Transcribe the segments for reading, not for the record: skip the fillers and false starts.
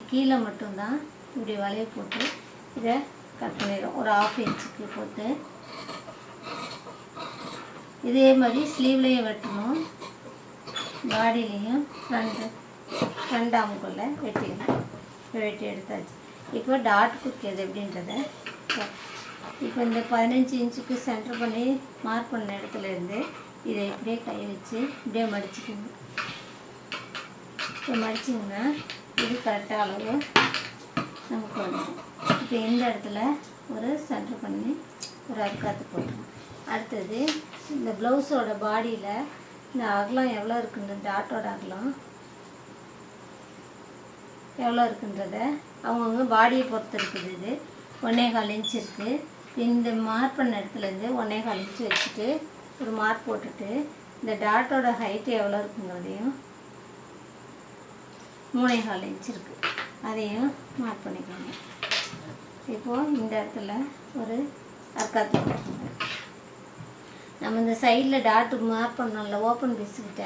கீழே மட்டும்தான் இப்படி வளைய போட்டு இதை கட் பண்ணிடும். ஒரு 1/2 இன்ச்சுக்கு போட்டு இதே மாதிரி ஸ்லீவ்லேயும் வெட்டணும், பாடியிலையும் ஃப்ரண்ட் ஆமுக்குள்ளே வெட்டிடணும். வெட்டி எடுத்தாச்சு. இப்போ டாட் குத்தியது எப்படின்றத இப்போ இந்த 15 இன்ச்சுக்கு சென்டர் பண்ணி மார்க் பண்ண இடத்துலேருந்து இதை இப்படியே கை வச்சு இப்படியே மடிச்சுக்கோங்க. இப்போ மடிச்சிங்கன்னா இது கரெக்டாக அளவு நமக்கு வந்துடும். இப்போ இந்த இடத்துல ஒரு சென்டர் பண்ணி ஒரு அறுக்காத்து போட்டுருவோம். அடுத்தது இந்த ப்ளவுஸோட பாடியில் இந்த அகலம் எவ்வளோ இருக்குன்ற டாட்டோட அகலம் எவ்வளோ இருக்குன்றத அவங்கவுங்க பாடியை பொறுத்து இருக்குது. இது 1.25 இன்ச் இருக்குது. இந்த மார்க் பண்ண இடத்துலேருந்து 1.25 இன்ச் வச்சுட்டு ஒரு மார்க் போட்டுட்டு இந்த டாட்டோட ஹைட்டு எவ்வளோ இருக்குங்கிறதையும் 3.25 இன்ச் இருக்குது, அதையும் மார்க் பண்ணிக்கோங்க. இப்போது இந்த இடத்துல ஒரு அர்க்காத்து போட்டுக்கோங்க. நம்ம இந்த சைடில் டாட்டு மார்க் பண்ணோம்ல ஓப்பன் பீஸுக்கிட்ட,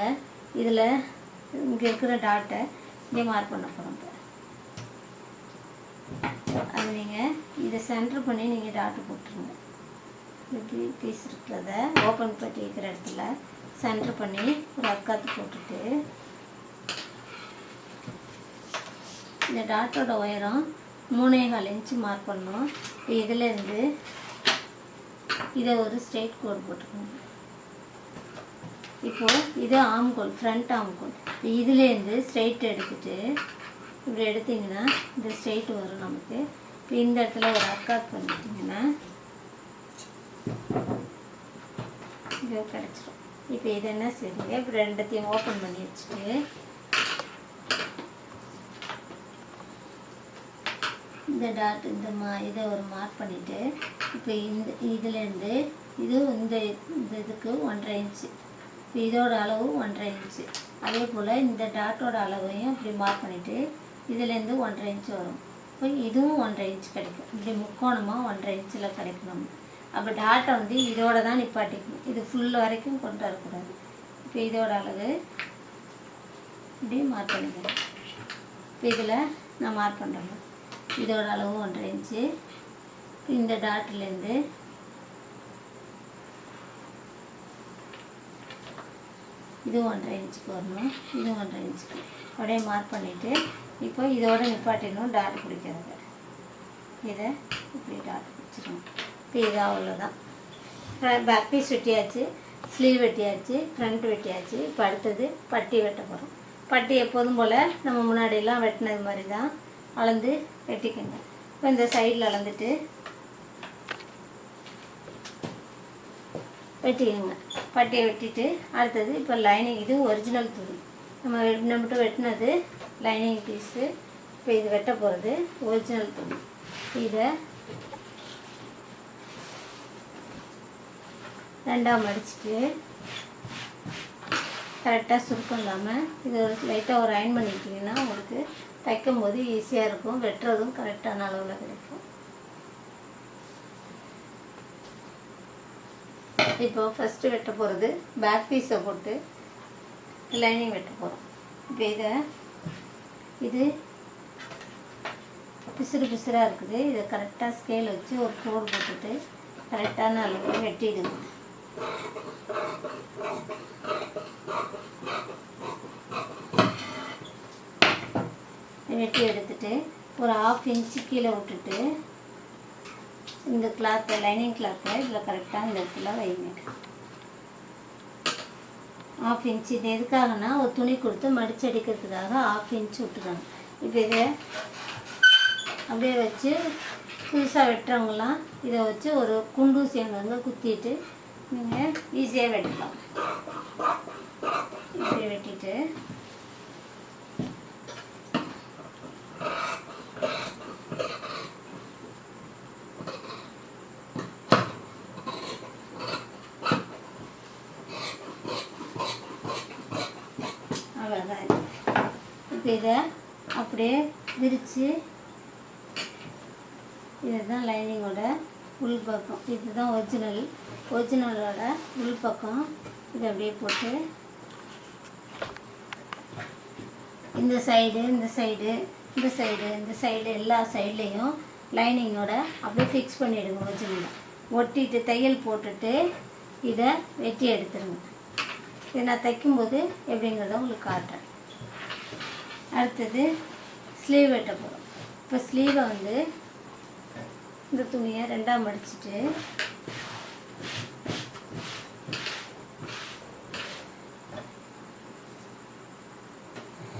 இதில் இங்கே இருக்கிற டாட்டை இங்கே மார்க் பண்ண போகிறோம். அது நீங்கள் இதை சென்டர் பண்ணி நீங்கள் டாட்டு போட்டுருங்க. இப்படி பீஸ் இருக்கிறத ஓப்பன் பண்ணி இருக்கிற இடத்துல சென்டர் பண்ணி ஒரு அர்க்காத்து போட்டுட்டு இந்த டாட்டோட உயரம் 3.25 இன்ச்சு மார்க் பண்ணோம். இப்போ இதிலேருந்து இதை ஒரு ஸ்ட்ரெயிட் கோடு போட்டுக்கோங்க. இப்போது இது ஆம்கோல், ஃப்ரண்ட் ஆம்கோல். இதுலேருந்து ஸ்ட்ரெயிட் எடுத்துகிட்டு இப்படி எடுத்திங்கன்னா இந்த ஸ்ட்ரெயிட் வரும் நமக்கு. இப்போ இந்த இடத்துல ஒரு அர்க்காத் பண்ணிட்டிங்கன்னா இது கிடச்சிடும். இப்போ இது என்ன செய்யுங்க, இப்போ ரெண்டுத்தையும் ஓப்பன் பண்ணி வச்சுட்டு இந்த டாட் இதை ஒரு மார்க் பண்ணிவிட்டு இப்போ இதுலேருந்து இது இந்த இதுக்கு 1.5 இன்ச்சு, இப்போ இதோட அளவு 1.5 இன்ச்சு. அதே போல் இந்த டாட்டோட அளவையும் இப்படி மார்க் பண்ணிவிட்டு இதுலேருந்து 1.5 இன்ச்சு வரும். இப்போ இதுவும் 1.5 இன்ச்சு கிடைக்கும். இப்படி முக்கோணமாக 1.5 இன்ச்சில் கிடைக்கணும். அப்போ டாட்டை இதோட தான் நிப்பாட்டிக்கணும். இது ஃபுல் வரைக்கும் கொண்டு வரக்கூடாது. இப்போ இதோட அளவு இப்படி மார்க் பண்ணிக்கணும். இப்போ இதில் நான் மார்க் பண்ணுறேன். இதோட அளவு 1.5 இன்ச்சு. இந்த டாட்லேருந்து இது 1.5 இன்ச்சுக்கு வரணும், இது 1.5 இன்ச்சுக்கு அப்படியே மார்க் பண்ணிவிட்டு இப்போ இதோட நிப்பாட்டிடணும். டாட் பிடிக்கிறது இதை இப்படி டாட் பிடிச்சிடணும். இப்போ இது அவ்வளோதான். பேக் பீஸ் வெட்டியாச்சு, ஸ்லீவ் வெட்டியாச்சு, ஃப்ரண்ட் வெட்டியாச்சு. இப்போ அடுத்தது பட்டி வெட்ட போகிறோம். பட்டி எப்போதும் போல் நம்ம முன்னாடியெல்லாம் வெட்டினது மாதிரி தான் அளந்து வெட்டிக்கோங்க. இப்போ இந்த சைடில் அளந்துட்டு வெட்டிக்கோங்க. பட்டியை வெட்டிட்டு அடுத்தது இப்போ லைனிங், இது ஒரிஜினல் துணி, நம்ம மட்டும் வெட்டினது லைனிங் பீஸு. இப்போ இது வெட்ட போகிறது ஒரிஜினல் துணி. இதை ரெண்டாக மடிச்சுட்டு கரெக்டாக சுருக்கம் இல்லாமல் இது லைட்டாக ஒரு அயன் பண்ணிக்கிட்டிங்கன்னா உங்களுக்கு தைக்கும்போது ஈஸியாக இருக்கும். வெட்டுறதும் கரெக்டான அளவில் கிடைக்கும். இப்போ ஃபஸ்ட்டு வெட்ட போகிறது பேக் பீஸை போட்டு லைனிங் வெட்ட போகிறோம். இப்போ இது பிசுறு பிசுறாக இருக்குது. இதை கரெக்டாக ஸ்கேல் வச்சு ஒரு கோடு போட்டுட்டு கரெக்டான அளவு வெட்டிடுங்க. வெட்டி எடுத்துட்டு ஒரு 1/2 இன்ச்சு கீழே விட்டுட்டு இந்த கிளாத்தை, லைனிங் கிளாத்தை இதில் கரெக்டாக இந்த இடத்துல வைங்க. 1/2 இன்ச்சு. இது எதுக்காகனா ஒரு துணி கொடுத்து மடிச்சு அடிக்கிறதுக்காக 1/2 இன்ச்சு விட்டுறாங்க. இப்போ இதை அப்படியே வச்சு புதுசாக வெட்டுறவங்களாம் இதை வச்சு ஒரு குண்டூசி அங்கங்கே குத்திட்டு நீங்கள் ஈஸியாக வெட்டலாம். இப்படி வெட்டிட்டு அவ்வளோதான். இப்போ இதை அப்படியே விரித்து இதுதான் லைனிங்கோட உள் பக்கம், இதுதான் ஒரிஜினலோட உள் பக்கம். இதை அப்படியே போட்டு இந்த சைடு இந்த சைடு எல்லா சைட்லேயும் லைனிங்கோட அப்படியே ஃபிக்ஸ் பண்ணிவிடுங்க. ஒரிஜினலாக ஒட்டிட்டு தையல் போட்டுட்டு இதை வெட்டி எடுத்துருங்க. இதை நான் தைக்கும்போது எப்படிங்கிறத உங்களுக்கு காட்டுறேன். அடுத்தது ஸ்லீவ் வெட்ட போகிறோம். இப்போ ஸ்லீவை வந்து இந்த துணியை 2ஆக மடிச்சுட்டு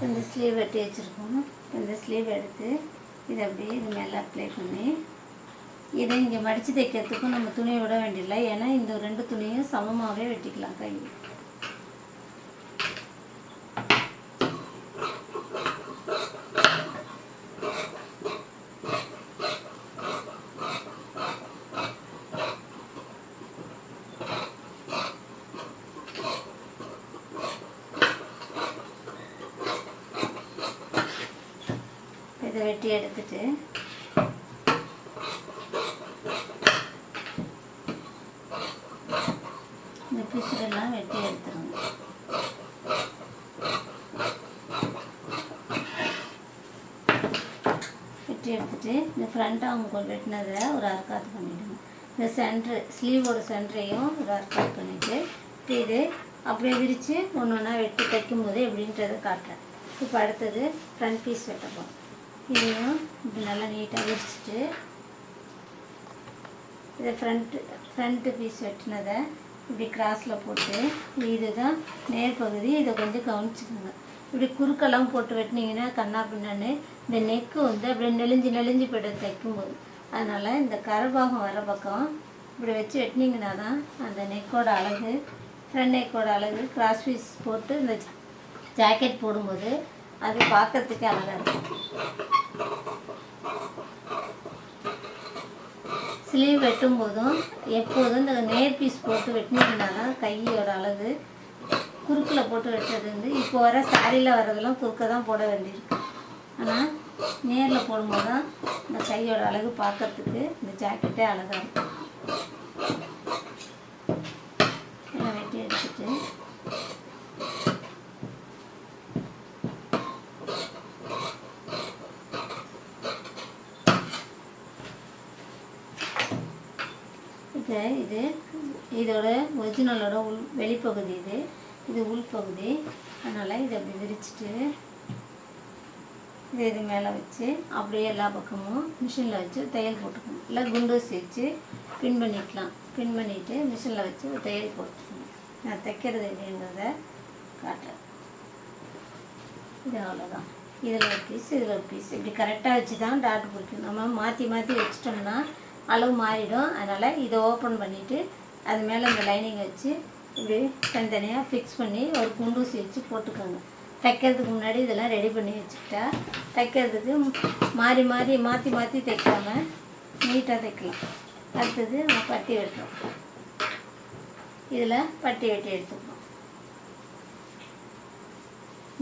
இந்த ஸ்லீவ் வெட்டி வச்சுருக்கோம். இந்த ஸ்லீவ் எடுத்து இதை அப்படியே இது மேலே அப்ளை பண்ணி இதை இங்கே மடித்து தைக்கிறதுக்கும் நம்ம துணியை விட வேண்டியதில்லை. ஏன்னா இந்த 2 துணியும் சமமாகவே வெட்டிக்கலாம் கை. இதை வெட்டி எடுத்துட்டு இந்த பிசுறெல்லாம் வெட்டி எடுத்துருங்க. வெட்டி எடுத்துட்டு இந்த ஃப்ரண்ட் ஆம்கோல் வெட்டினதை ஒரு அரைக்காத்து பண்ணிவிடுங்க. இந்த சென்ட்ரு ஸ்லீவோட சென்டரையும் ஒரு அரைக்காத்து பண்ணிவிட்டு இது அப்படியே விரித்து ஒன்று ஒன்றா வெட்டி தைக்கும்போது எப்படின்றத காட்டுறேன். இப்போ அடுத்தது ஃப்ரண்ட் பீஸ் வெட்டப்போம். இதையும் இப்படி நல்லா நீட்டாக விரிச்சிட்டு இதை ஃப்ரண்ட்டு பீஸ் வெட்டினதை இப்படி கிராஸில் போட்டு இதுதான் நேர் பகுதி. இதை கொஞ்சம் கவனிச்சுக்கோங்க. இப்படி குறுக்கெல்லாம் போட்டு வெட்டினீங்கன்னா கண்ணா பின்னான்னு இந்த நெக்கு வந்து அப்படியே நெளிஞ்சு போய்ட்டு தைக்கும்போது, அதனால் இந்த கரைபாகம் வர பக்கம் இப்படி வச்சு வெட்டினீங்கன்னா தான் அந்த நெக்கோட அழகு, ஃப்ரண்ட் நெக்கோட அழகு. கிராஸ் பீஸ் போட்டு இந்த ஜாக்கெட் போடும்போது அது பார்க்கறதுக்கு அழகாக இருக்கும். ஸ்லீவ் வெட்டும் போதும் எப்போதும் இந்த நேர் பீஸ் போட்டு வெட்டினீங்கன்னா தான் கையோட அழகு. குறுக்கில் போட்டு வெட்டுறது வந்து இப்போ வர சாரியில் வர்றதெல்லாம் குறுக்க தான் போட வேண்டியிருக்கு. ஆனால் நேரில் போடும்போது தான் இந்த கையோட அழகு பார்க்கறதுக்கு இந்த ஜாக்கெட்டே அழகாக இருக்கும். எல்லாம் வெட்டி எடுத்துட்டு இதோட ஒரிஜினலோட வெளிப்பகுதி இது உள்பகுதி. அதனால் இதை அப்படி விரிச்சிட்டு இது மேலே வச்சு அப்படியே எல்லா பக்கமும் மிஷினில் வச்சு தையல் போட்டுக்கணும். இல்லை குண்டூசி வச்சு பின் பண்ணிக்கலாம். பின் பண்ணிவிட்டு மிஷினில் வச்சு தையல் போட்டுக்கணும். நான் தைக்கிறது எப்படின்றத காட்டுறேன். இது அவ்வளோதான். இதில் ஒரு பீஸ் இதில் ஒரு பீஸ் இப்படி கரெக்டாக வச்சு தான் டாட் பிடிக்கணும். நம்ம மாற்றி வச்சிட்டோம்னா அளவு மாறிடும். அதனால் இதை ஓப்பன் பண்ணிவிட்டு அது மேலே இந்த லைனிங் வச்சு இப்படி தனித்தனியாக ஃபிக்ஸ் பண்ணி ஒரு குண்டூசி வச்சு போட்டுக்கோங்க. தைக்கிறதுக்கு முன்னாடி இதெல்லாம் ரெடி பண்ணி வச்சுக்கிட்டா தைக்கிறதுக்கு மாற்றி தைக்காமல் நீட்டாக தைக்கலாம். அடுத்தது நம்ம பட்டி வெட்டுறோம். இதில் பட்டி வெட்டி எடுத்துக்கணும்.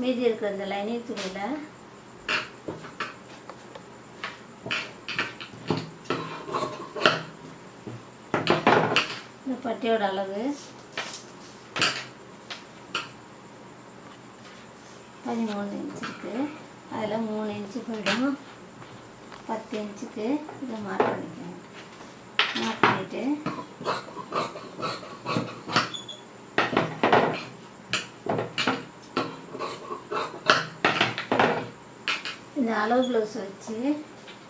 மீதி இருக்கிற இந்த லைனிங் துணியில் பட்டியோட அளவு 13 இன்ச் இருக்குது. அதில் 3 இன்ச்சு போயிடும். 10 இன்ச்சுக்கு இதை மார்க் பண்ணிக்கணும். மார்க் பண்ணிவிட்டு இந்த அளவு ப்ளவுஸ் வச்சு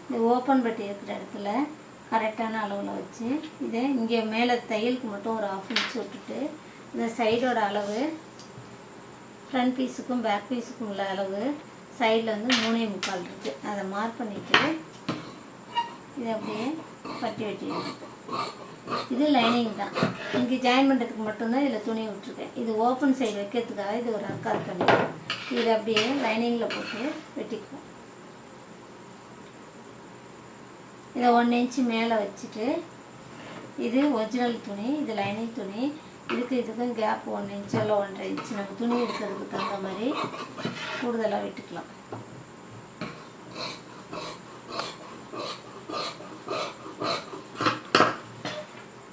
இந்த ஓப்பன் பட்டி இருக்கிற இடத்துல கரெக்டான அளவில் வச்சு இதை இங்கே மேலே தையலுக்கு மட்டும் ஒரு 1/2 இன்ச் விட்டுட்டு இந்த சைடோட அளவு ஃப்ரண்ட் பீஸுக்கும் பேக் பீஸுக்கும் உள்ள அளவு சைடில் வந்து 3/4 இருக்குது. அதை மார்க் பண்ணிவிட்டு இதை அப்படியே பட்டி வெட்டிடுங்க. இது லைனிங் தான். இங்கே ஜாயின் பண்ணுறதுக்கு மட்டும்தான் இதில் துணி விட்டுருக்கேன். இது ஓப்பன் சைடு வைக்கிறதுக்காக இது ஒரு அக்கால் பண்ணிடுறேன். இதை அப்படியே லைனிங்கில் போட்டு வெட்டிக்குவோம். இதை 1 இன்ச்சு மேலே வச்சுட்டு இது ஒரிஜினல் துணி, இது லைனிங் துணி. இதுக்கும் கேப் 1 இன்ச்சு இல்லை 1.5 இன்ச்சு நம்ம துணி எடுக்கிறதுக்கு தகுந்த மாதிரி கூடுதலாக விட்டுக்கலாம்.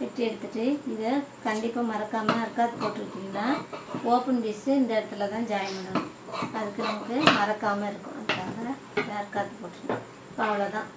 வெட்டி எடுத்துகிட்டு இதை கண்டிப்பாக மறக்காமல் அர்க்காத் போட்டிருக்கீங்கன்னா ஓப்பன் பீஸு இந்த இடத்துல தான் ஜாயின் பண்ணணும். அதுக்கு நமக்கு மறக்காமல் இருக்கும். அதுக்காக ஏர் காற்று போட்டுருணும். இப்போ அவ்வளோதான்.